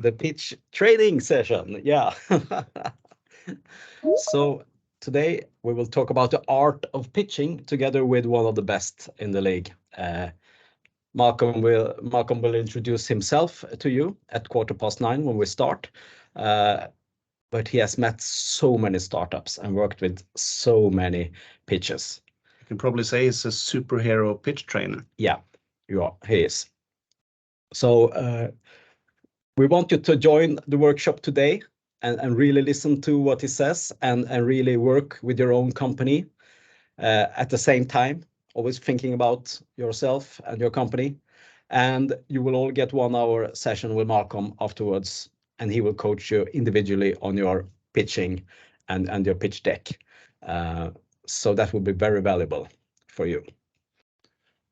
the pitch training session. Yeah. So today we will talk about the art of pitching together with one of the best in the league. Malcolm will introduce himself to you at 9:15 when we start. But he has met so many startups and worked with so many pitches. You can probably say he's a superhero pitch trainer. Yeah, he is. So we want you to join the workshop today and really listen to what he says and really work with your own company at the same time, always thinking about yourself and your company. And you will all get 1 hour session with Malcolm afterwards, and he will coach you individually on your pitching and your pitch deck. So that will be very valuable for you.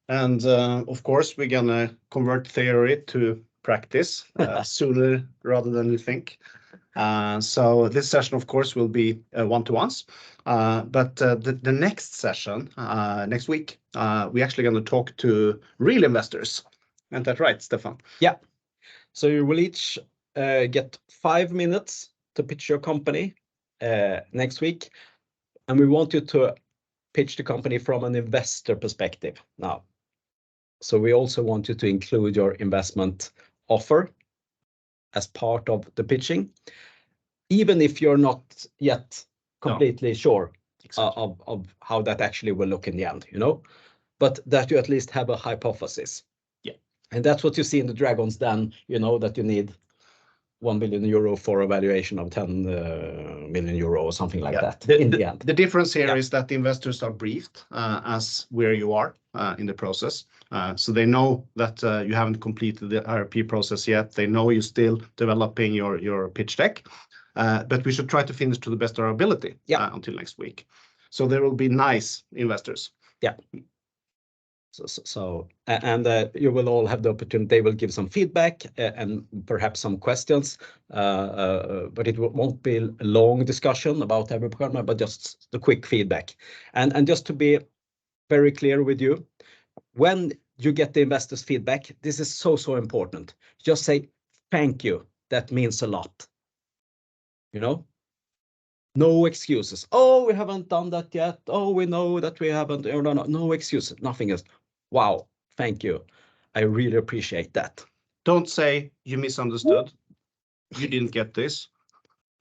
And of course, we're gonna convert theory to practice sooner rather than you think. So this session, of course, will be one-to-ones. But the next session, next week, we're actually going to talk to real investors. Isn't that right, Stefan? Yeah. So you will each get 5 minutes to pitch your company next week. And we want you to pitch the company from an investor perspective now. So we also want you to include your investment offer as part of the pitching, even if you're not yet completely sure of how that actually will look in the end, but that you at least have a hypothesis. Yeah. And that's what you see in the Dragons Den, that you need 1 billion euro for a valuation of 10 million euro or something like that in the end. The difference here is that the investors are briefed as where you are in the process. So they know that you haven't completed the RFP process yet. They know you're still developing your pitch deck. But we should try to finish to the best of our ability until next week. So there will be nice investors. Yeah. So you will all have the opportunity. They will give some feedback and perhaps some questions, but it won't be a long discussion about every program, but just the quick feedback. And just to be very clear with you, when you get the investors' feedback, this is so important. Just say thank you. That means a lot. No excuses. Oh, we haven't done that yet. Oh, we know that we haven't. No excuses. Nothing else. Wow, thank you. I really appreciate that. Don't say you misunderstood. You didn't get this.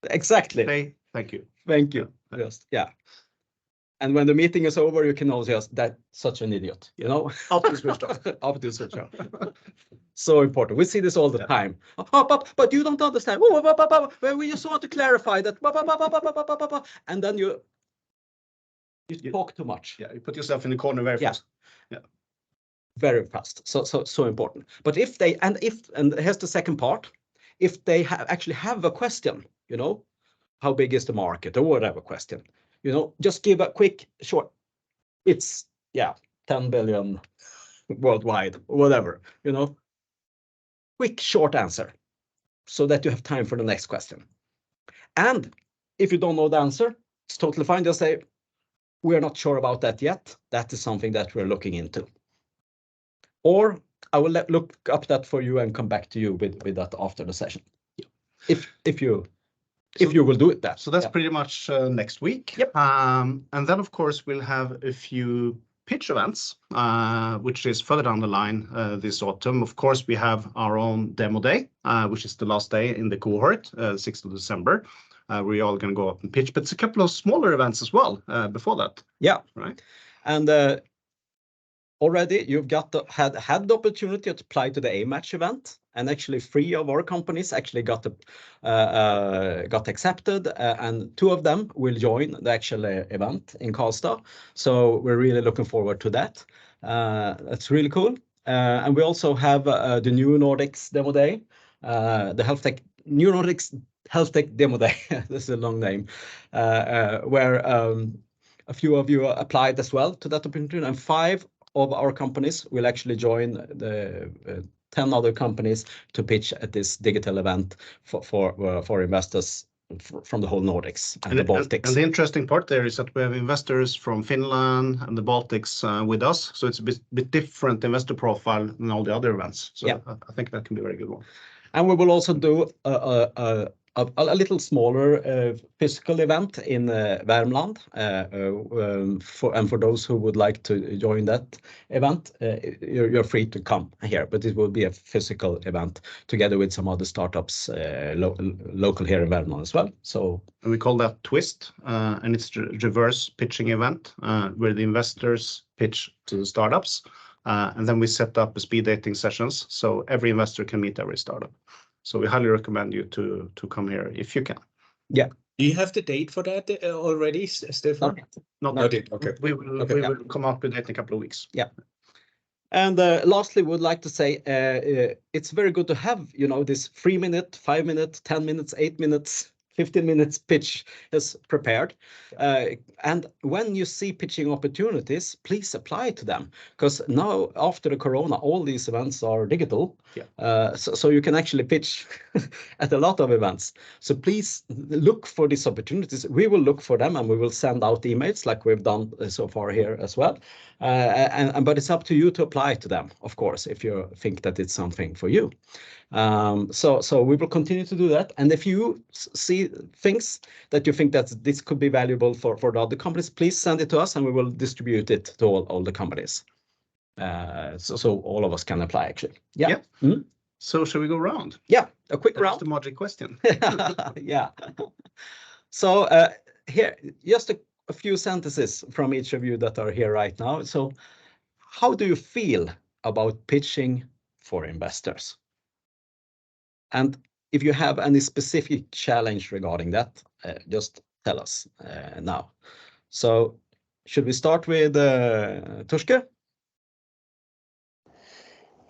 Exactly. Say thank you. Thank you. Just And when the meeting is over, you can also just that's such an idiot, Up to switch off. Up to switch off. So important. We see this all the time. But you don't understand. We just want to clarify that. And then you talk too much. Yeah, you put yourself in the corner very fast. Yeah. Very fast. So important. But if here's the second part. If they actually have a question, how big is the market or whatever question, just give a quick short. It's 10 billion worldwide or whatever, quick short answer so that you have time for the next question. And if you don't know the answer, it's totally fine. Just say, we're not sure about that yet. That is something that we're looking into. Or I will look up that for you and come back to you with that after the session. Yeah. If you will do it that. So that's pretty much next week. Yep. And then of course we'll have a few pitch events, which is further down the line this autumn. Of course, we have our own demo day, which is the last day in the cohort, 6th of December. We're all going to go up and pitch, but it's a couple of smaller events as well before that. Yeah. Right. And already you've had the opportunity to apply to the A-Match event, and actually 3 of our companies actually got accepted, and 2 of them will join the actual event in Karlstad. So we're really looking forward to that. That's really cool. And we also have the New Nordics Demo Day, the New Nordics Health Tech Demo Day. This is a long name, where a few of you applied as well to that opportunity, and 5 of our companies will actually join the 10 other companies to pitch at this digital event for investors from the whole Nordics and the Baltics. And the interesting part there is that we have investors from Finland and the Baltics with us. So it's a bit different investor profile than all the other events. So I think that can be a very good one. And we will also do a little smaller physical event in Värmland. For those who would like to join that event, you're free to come here, but it will be a physical event together with some other startups local here in Värmland as well. So we call that Twist, and it's a reverse pitching event where the investors pitch to the startups, and then we set up a speed dating sessions so every investor can meet every startup. So we highly recommend you to come here if you can. Yeah. Do you have the date for that already, Stefan? Not yet. Okay. We will come up with that in a couple of weeks. Yeah. And lastly, would like to say it's very good to have, you know, this 3 minute, 5 minutes, 10 minutes, 8 minutes, 15 minutes pitch is prepared. And when you see pitching opportunities, please apply to them, because now after the corona, all these events are digital. Yeah. So you can actually pitch at a lot of events. So please look for these opportunities. We will look for them and we will send out emails like we've done so far here as well. But it's up to you to apply to them, of course, if you think that it's something for you. So we will continue to do that. And if you see things that you think that this could be valuable for the other companies, please send it to us and we will distribute it to all the companies. So all of us can apply actually. Yeah. Yeah. Mm-hmm. So shall we go round? Yeah, a quick That's round. the magic question. Yeah. So here, just a few sentences from each of you that are here right now. So how do you feel about pitching for investors? And if you have any specific challenge regarding that, just tell us now. So should we start with Tushke?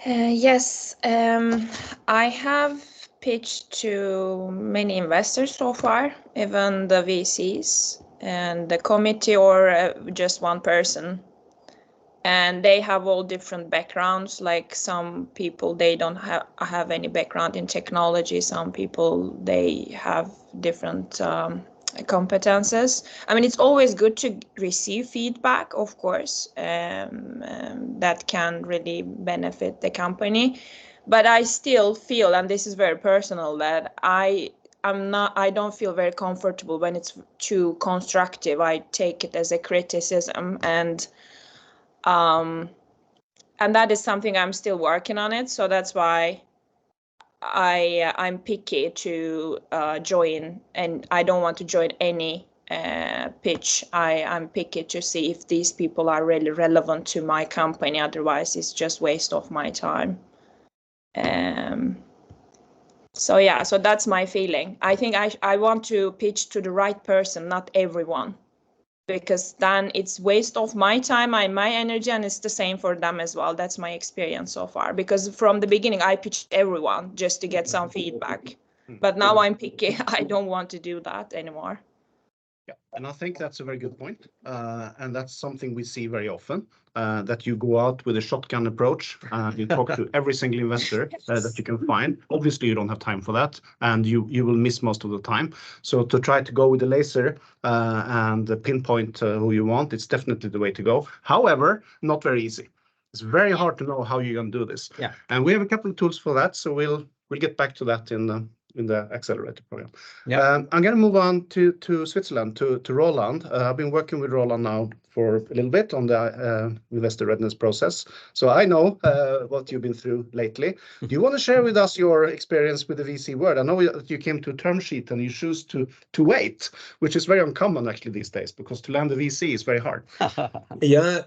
Yes, I have pitched to many investors so far, even the VCs and the committee or just one person. And they have all different backgrounds. Like some people, they don't have any background in technology. Some people, they have different competences. I mean, it's always good to receive feedback, of course, that can really benefit the company. But I still feel, and this is very personal, that I don't feel very comfortable when it's too constructive. I take it as a criticism, and that is something I'm still working on it. So that's why I'm picky to join, and I don't want to join any pitch. I'm picky to see if these people are really relevant to my company. Otherwise, it's just waste of my time. So yeah, so that's my feeling. I think I want to pitch to the right person, not everyone, because then it's waste of my time and my energy, and it's the same for them as well. That's my experience so far, because from the beginning I pitched everyone just to get some feedback, but now I'm picky. I don't want to do that anymore. Yeah, and I think that's a very good point. And that's something we see very often, that you go out with a shotgun approach and you talk to every single investor that you can find. Obviously, you don't have time for that, and you will miss most of the time. So to try to go with the laser and pinpoint who you want, it's definitely the way to go. However, not very easy. It's very hard to know how you're going to do this. Yeah. And we have a couple of tools for that, so we'll get back to that in the accelerator program. Yeah. I'm going to move on to Switzerland, to Roland. I've been working with Roland now for a little bit on the investor readiness process. So I know what you've been through lately. Do you want to share with us your experience with the VC world? I know that you came to a term sheet and you choose to wait, which is very uncommon actually these days, because to land a VC is very hard. Yeah.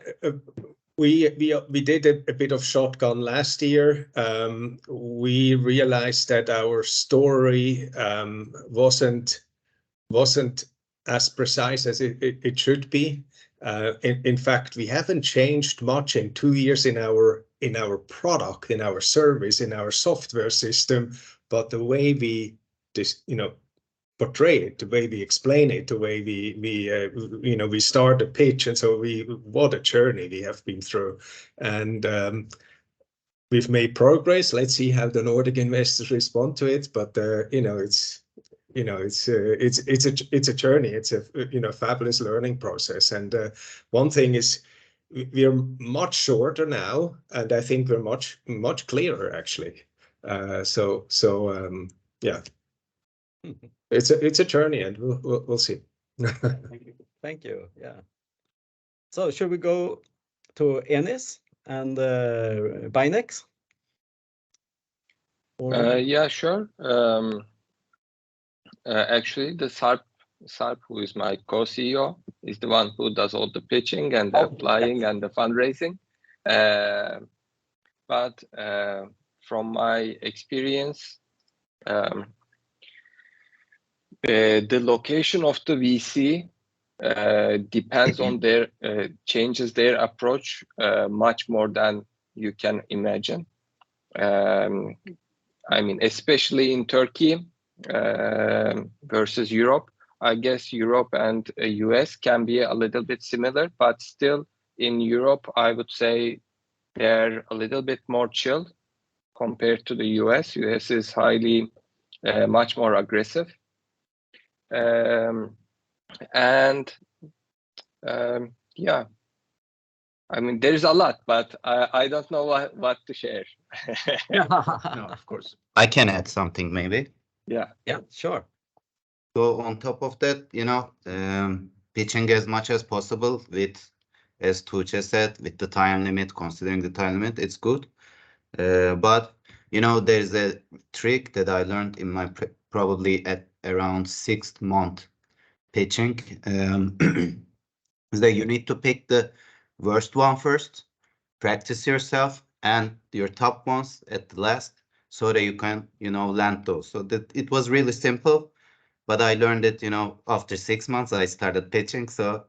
We did a bit of shotgun last year. We realized that our story wasn't as precise as it should be. In fact, we haven't changed much in 2 years in our product, in our service, in our software system, but the way we portray it, the way we explain it, the way we start a pitch, and so what a journey we have been through, and we've made progress. Let's see how the Nordic investors respond to it, but it's a journey. It's a fabulous learning process, and one thing is we are much shorter now, and I think we're much clearer actually. Yeah, it's a journey, and we'll see. Thank you. Thank you. Yeah. So should we go to Enis and Binex? Yeah, sure. Actually, the Sarp, who is my co-CEO, is the one who does all the pitching and the applying and the fundraising. But from my experience, the location of the VC depends on their changes their approach much more than you can imagine. I mean, especially in Turkey versus Europe. I guess Europe and US can be a little bit similar, but still in Europe, I would say they're a little bit more chill compared to the US. US is highly, much more aggressive. Yeah, I mean, there's a lot, but I don't know what to share. No, of course. I can add something maybe. Yeah. Yeah, sure. So on top of that, pitching as much as possible with, as Tuğçe said, with the time limit, considering the time limit, it's good. But there's a trick that I learned in my probably at around 6th month pitching. Is that you need to pick the worst one first, practice yourself, and your top ones at the last, so that you can land those. So that it was really simple, but I learned it after 6 months I started pitching. So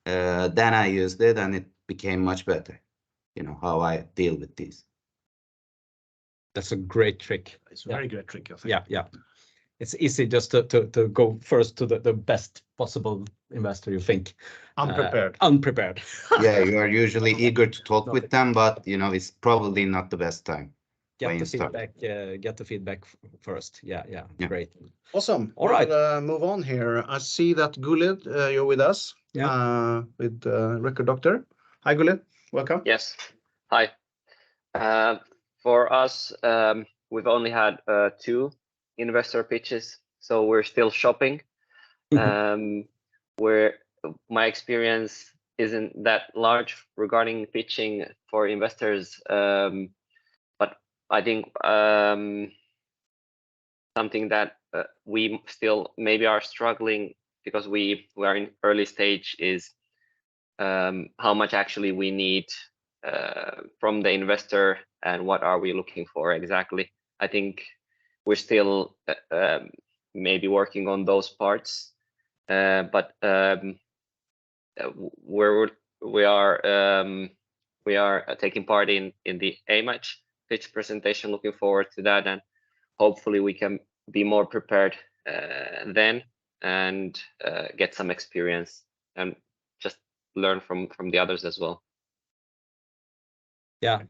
then I used it and it became much better, how I deal with these. That's a great trick. It's a very good trick, I think. Yeah, yeah. It's easy just to go first to the best possible investor you think. Unprepared. Unprepared. Yeah, you are usually eager to talk with them, but it's probably not the best time. Get the feedback first. Yeah. Great. Awesome. All right. We'll move on here. I see that Guled, you're with us. Yeah. With Record Doctor. Hi, Guled. Welcome. Yes. Hi. For us, we've only had 2 investor pitches, so we're still shopping. Where my experience isn't that large regarding pitching for investors, but I think something that we still maybe are struggling because we are in early stage is how much actually we need from the investor and what are we looking for exactly. I think we're still maybe working on those parts, but we are taking part in the A-Match pitch presentation. Looking forward to that, and hopefully we can be more prepared then and get some experience and just learn from the others as well. Yeah.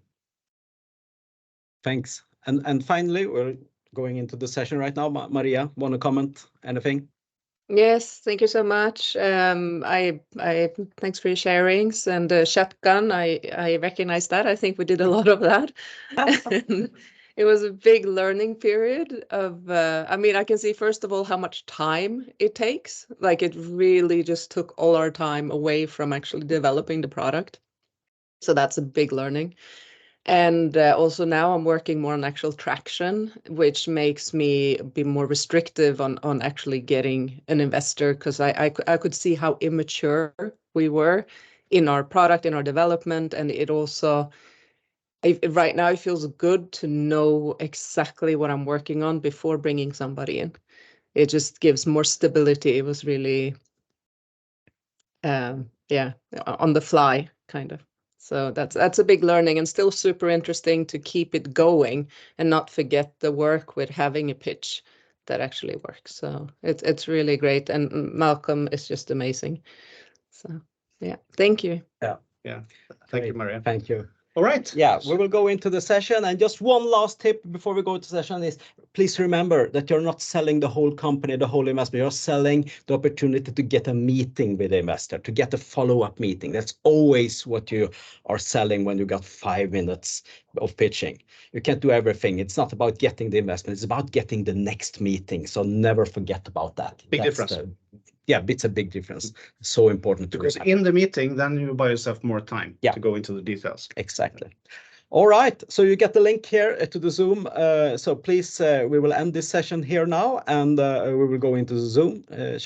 Thanks. And finally, we're going into the session right now. Maria, want to comment anything? Yes, thank you so much. I thanks for your sharings and shotgun. I recognize that. I think we did a lot of that. It was a big learning period of. I mean, I can see first of all how much time it takes. Like it really just took all our time away from actually developing the product. So that's a big learning. And also now I'm working more on actual traction, which makes me be more restrictive on actually getting an investor, because I could see how immature we were in our product, in our development. And it also, right now it feels good to know exactly what I'm working on before bringing somebody in. It just gives more stability. It was really, on the fly kind of. So that's a big learning, and still super interesting to keep it going and not forget the work with having a pitch that actually works. So it's really great, and Malcolm is just amazing. So yeah, thank you. Yeah. Thank you, Maria. Thank you. All right. Yeah, we will go into the session, and just one last tip before we go to session is please remember that you're not selling the whole company, the whole investment. You're selling the opportunity to get a meeting with the investor, to get a follow-up meeting. That's always what you are selling when you got 5 minutes of pitching. You can't do everything. It's not about getting the investment. It's about getting the next meeting. So never forget about that. Big difference. Yeah, it's a big difference. So important to Because remember. in the meeting, then you buy yourself more time to go into the details. Exactly. All right, so you get the link here to the Zoom. So please, we will end this session here now, and we will go into the Zoom channel.